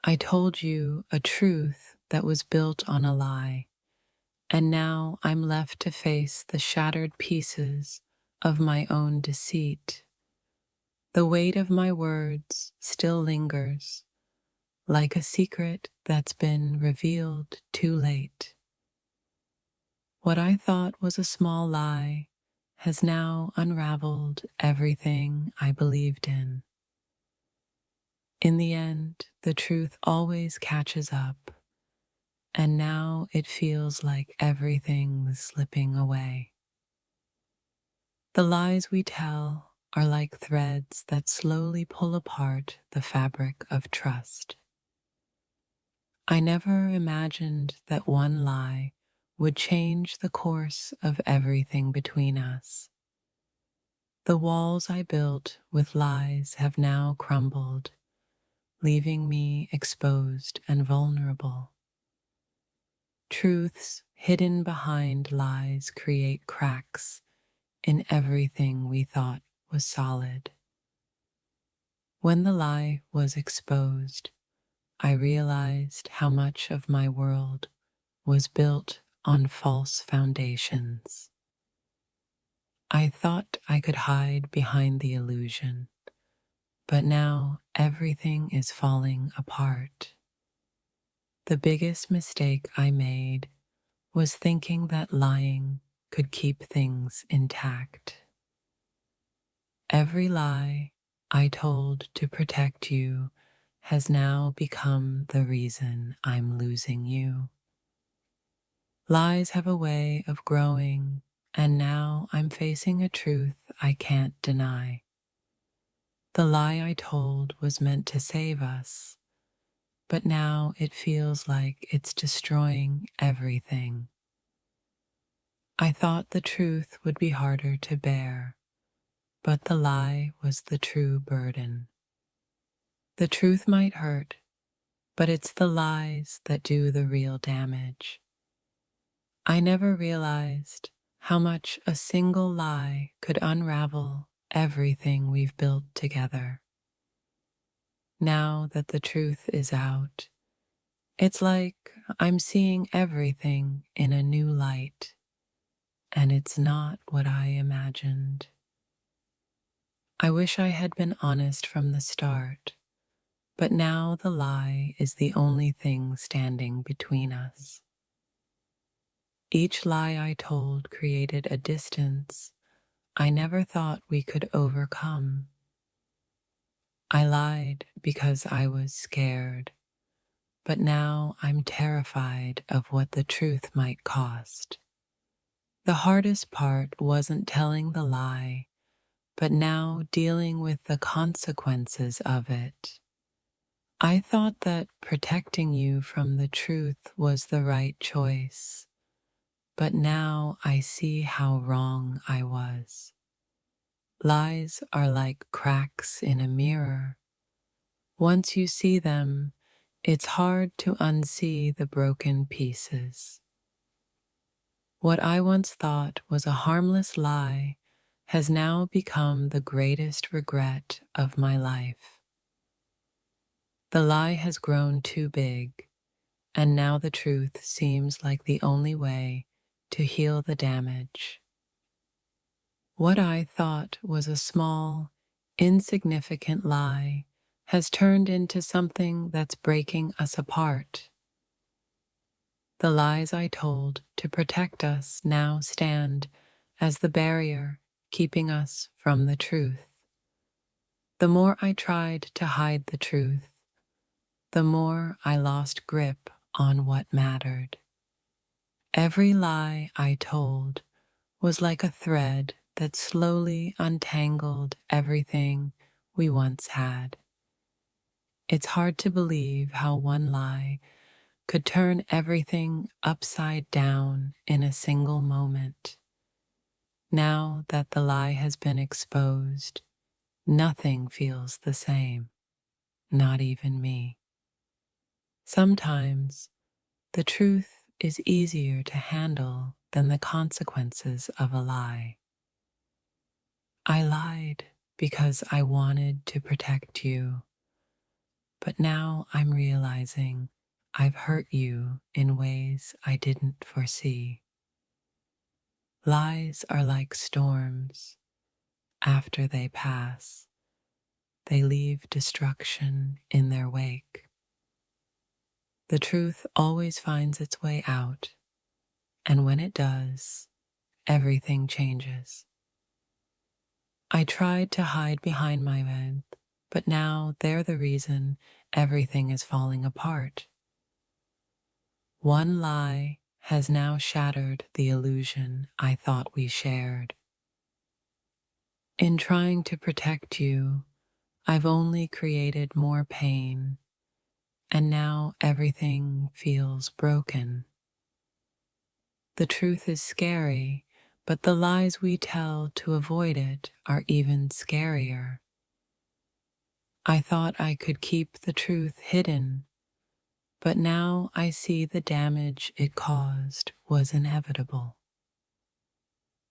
I told you a truth that was built on a lie, and now I'm left to face the shattered pieces of my own deceit. The weight of my words still lingers, like a secret that's been revealed too late. What I thought was a small lie has now unraveled everything I believed in. In the end, the truth always catches up, and now it feels like everything's slipping away. The lies we tell are like threads that slowly pull apart the fabric of trust. I never imagined that one lie would change the course of everything between us. The walls I built with lies have now crumbled, leaving me exposed and vulnerable. Truths hidden behind lies create cracks in everything we thought was solid. When the lie was exposed, I realized how much of my world was built on false foundations. I thought I could hide behind the illusion, but now everything is falling apart. The biggest mistake I made was thinking that lying could keep things intact. Every lie I told to protect you has now become the reason I'm losing you. Lies have a way of growing, and now I'm facing a truth I can't deny. The lie I told was meant to save us, but now it feels like it's destroying everything. I thought the truth would be harder to bear, but the lie was the true burden. The truth might hurt, but it's the lies that do the real damage. I never realized how much a single lie could unravel everything we've built together. Now that the truth is out, it's like I'm seeing everything in a new light, and it's not what I imagined. I wish I had been honest from the start, but now the lie is the only thing standing between us. Each lie I told created a distance I never thought we could overcome. I lied because I was scared, but now I'm terrified of what the truth might cost. The hardest part wasn't telling the lie, but now dealing with the consequences of it. I thought that protecting you from the truth was the right choice, but now I see how wrong I was. Lies are like cracks in a mirror. Once you see them, it's hard to unsee the broken pieces. What I once thought was a harmless lie has now become the greatest regret of my life. The lie has grown too big, and now the truth seems like the only way to heal the damage. What I thought was a small, insignificant lie has turned into something that's breaking us apart. The lies I told to protect us now stand as the barrier keeping us from the truth. The more I tried to hide the truth, the more I lost grip on what mattered. Every lie I told was like a thread that slowly untangled everything we once had. It's hard to believe how one lie could turn everything upside down in a single moment. Now that the lie has been exposed, nothing feels the same, not even me. Sometimes the truth is easier to handle than the consequences of a lie. I lied because I wanted to protect you, but now I'm realizing I've hurt you in ways I didn't foresee. Lies are like storms. After they pass, they leave destruction in their wake. The truth always finds its way out, and when it does, everything changes. I tried to hide behind my myth, but now they're the reason everything is falling apart. One lie has now shattered the illusion I thought we shared. In trying to protect you, I've only created more pain, and now everything feels broken. The truth is scary, but the lies we tell to avoid it are even scarier. I thought I could keep the truth hidden, but now I see the damage it caused was inevitable.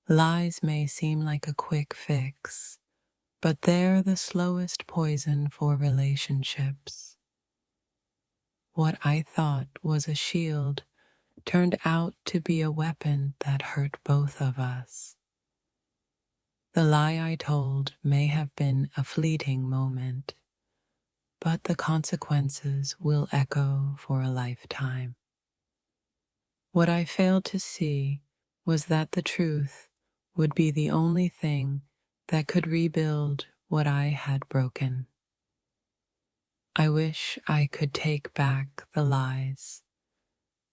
Lies may seem like a quick fix, but they're the slowest poison for relationships. What I thought was a shield turned out to be a weapon that hurt both of us. The lie I told may have been a fleeting moment, but the consequences will echo for a lifetime. What I failed to see was that the truth would be the only thing that could rebuild what I had broken. I wish I could take back the lies,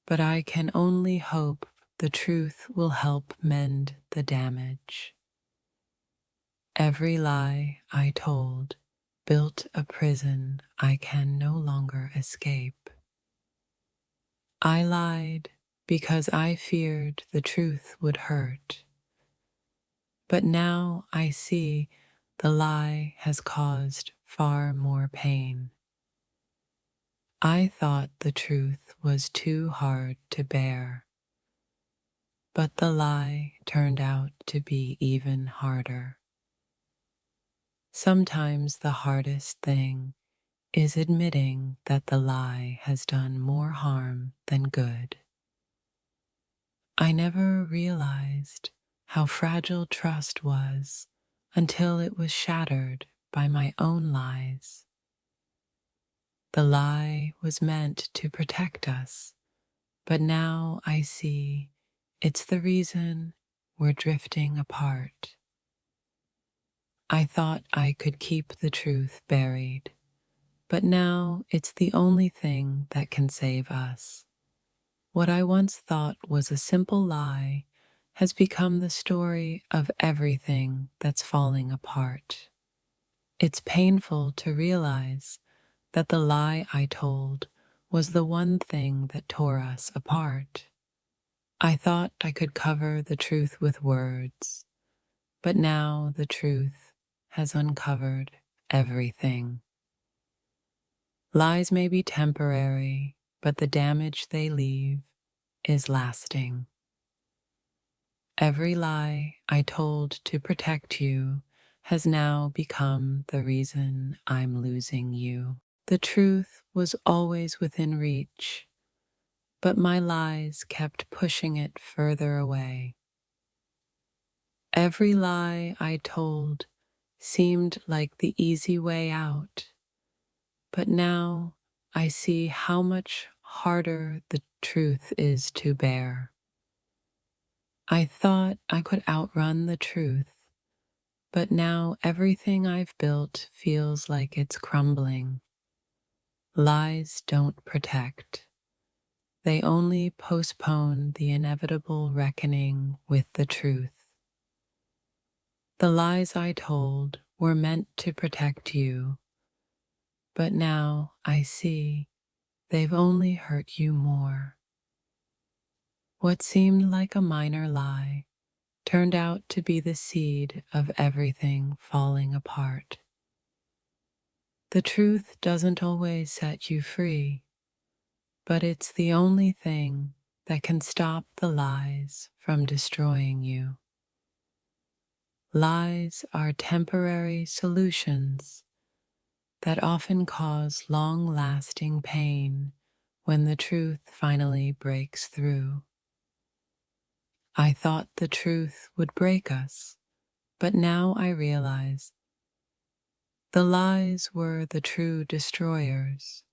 but I can only hope the truth will help mend the damage. Every lie I told built a prison I can no longer escape. I lied because I feared the truth would hurt. But now I see the lie has caused far more pain. I thought the truth was too hard to bear, but the lie turned out to be even harder. Sometimes the hardest thing is admitting that the lie has done more harm than good. I never realized how fragile trust was until it was shattered by my own lies. The lie was meant to protect us, but now I see it's the reason we're drifting apart. I thought I could keep the truth buried, but now it's the only thing that can save us. What I once thought was a simple lie has become the story of everything that's falling apart. It's painful to realize that the lie I told was the one thing that tore us apart. I thought I could cover the truth with words, but now the truth has uncovered everything. Lies may be temporary, but the damage they leave is lasting. Every lie I told to protect you has now become the reason I'm losing you. The truth was always within reach, but my lies kept pushing it further away. Every lie I told seemed like the easy way out, but now I see how much harder the truth is to bear. I thought I could outrun the truth, but now everything I've built feels like it's crumbling. Lies don't protect. They only postpone the inevitable reckoning with the truth. The lies I told were meant to protect you, but now I see they've only hurt you more. What seemed like a minor lie turned out to be the seed of everything falling apart. The truth doesn't always set you free, but it's the only thing that can stop the lies from destroying you. Lies are temporary solutions that often cause long-lasting pain when the truth finally breaks through. I thought the truth would break us, but now I realize the lies were the true destroyers.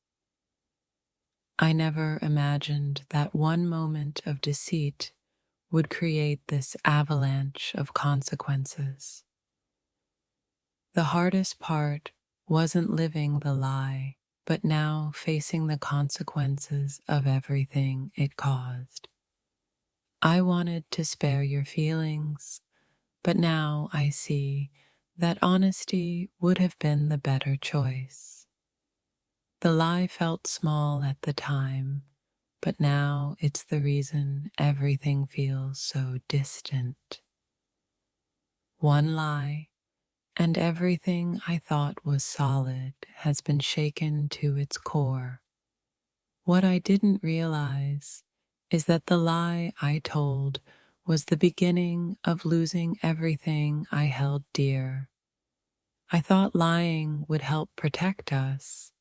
I never imagined that one moment of deceit would create this avalanche of consequences. The hardest part wasn't living the lie, but now facing the consequences of everything it caused. I wanted to spare your feelings, but now I see that honesty would have been the better choice. The lie felt small at the time, but now it's the reason everything feels so distant. One lie, and everything I thought was solid has been shaken to its core. What I didn't realize is that the lie I told was the beginning of losing everything I held dear. I thought lying would help protect us,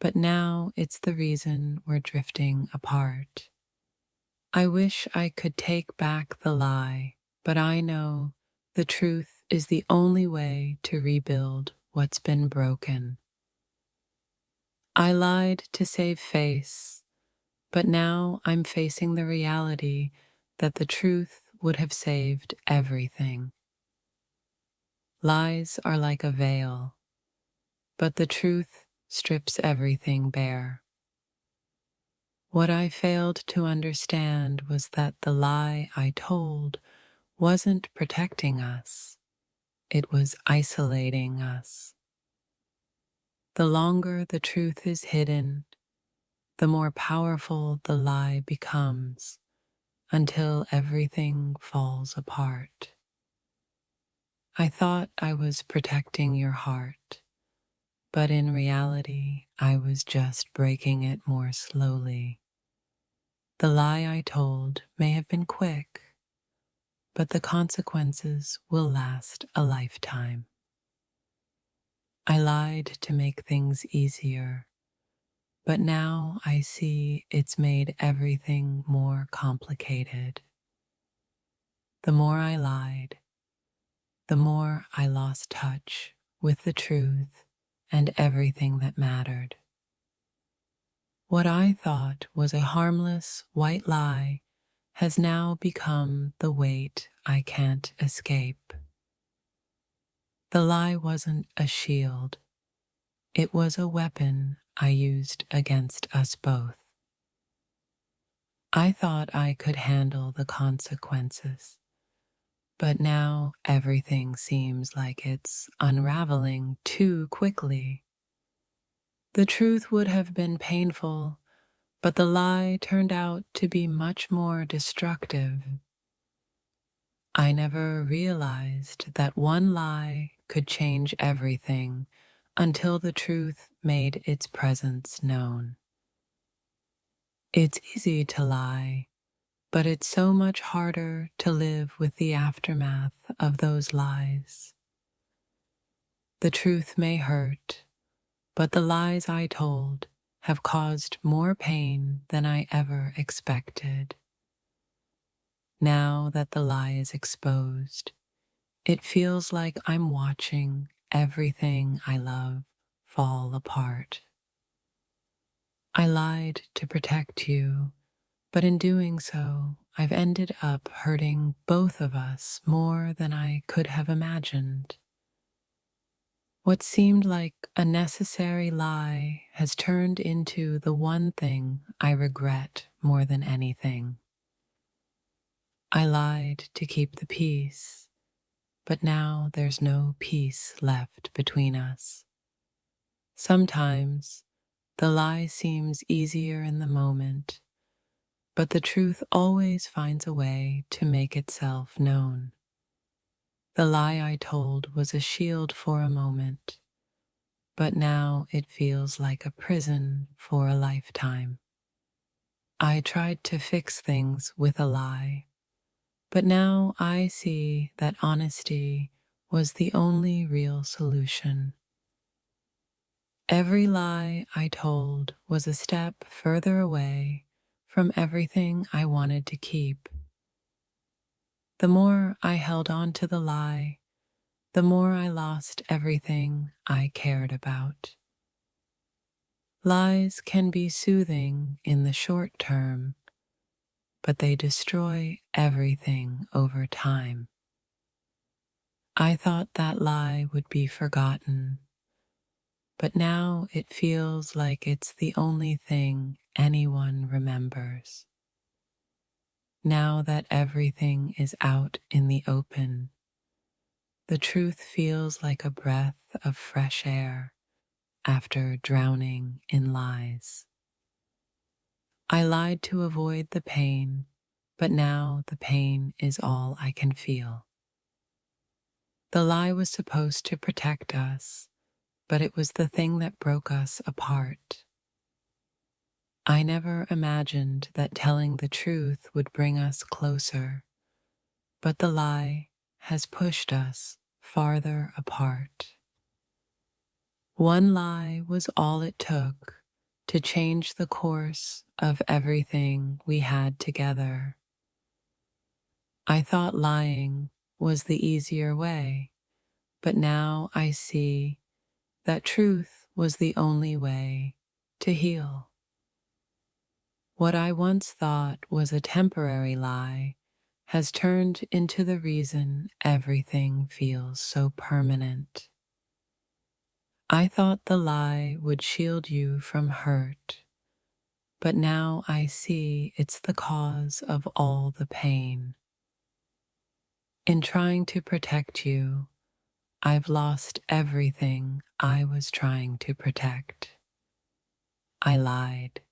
but now it's the reason we're drifting apart. I wish I could take back the lie, but I know the truth is the only way to rebuild what's been broken. I lied to save face, but now I'm facing the reality that the truth would have saved everything. Lies are like a veil, but the truth strips everything bare. What I failed to understand was that the lie I told wasn't protecting us, it was isolating us. The longer the truth is hidden, the more powerful the lie becomes until everything falls apart. I thought I was protecting your heart, but in reality, I was just breaking it more slowly. The lie I told may have been quick, but the consequences will last a lifetime. I lied to make things easier, but now I see it's made everything more complicated. The more I lied, the more I lost touch with the truth and everything that mattered. What I thought was a harmless white lie has now become the weight I can't escape. The lie wasn't a shield, it was a weapon I used against us both. I thought I could handle the consequences, but now everything seems like it's unraveling too quickly. The truth would have been painful, but the lie turned out to be much more destructive. I never realized that one lie could change everything until the truth made its presence known. It's easy to lie, but it's so much harder to live with the aftermath of those lies. The truth may hurt, but the lies I told have caused more pain than I ever expected. Now that the lie is exposed, it feels like I'm watching everything I love fall apart. I lied to protect you, but in doing so, I've ended up hurting both of us more than I could have imagined. What seemed like a necessary lie has turned into the one thing I regret more than anything. I lied to keep the peace, but now there's no peace left between us. Sometimes the lie seems easier in the moment, but the truth always finds a way to make itself known. The lie I told was a shield for a moment, but now it feels like a prison for a lifetime. I tried to fix things with a lie, but now I see that honesty was the only real solution. Every lie I told was a step further away from everything I wanted to keep. The more I held on to the lie, the more I lost everything I cared about. Lies can be soothing in the short term, but they destroy everything over time. I thought that lie would be forgotten, but now it feels like it's the only thing anyone remembers. Now that everything is out in the open, the truth feels like a breath of fresh air after drowning in lies. I lied to avoid the pain, but now the pain is all I can feel. The lie was supposed to protect us, but it was the thing that broke us apart. I never imagined that telling the truth would bring us closer, but the lie has pushed us farther apart. One lie was all it took to change the course of everything we had together. I thought lying was the easier way, but now I see that truth was the only way to heal. What I once thought was a temporary lie has turned into the reason everything feels so permanent. I thought the lie would shield you from hurt, but now I see it's the cause of all the pain. In trying to protect you, I've lost everything I was trying to protect. I lied,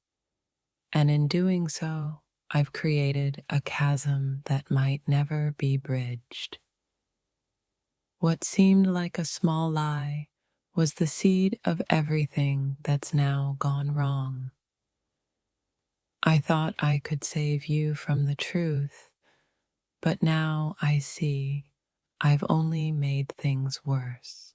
and in doing so, I've created a chasm that might never be bridged. What seemed like a small lie was the seed of everything that's now gone wrong. I thought I could save you from the truth, but now I see I've only made things worse.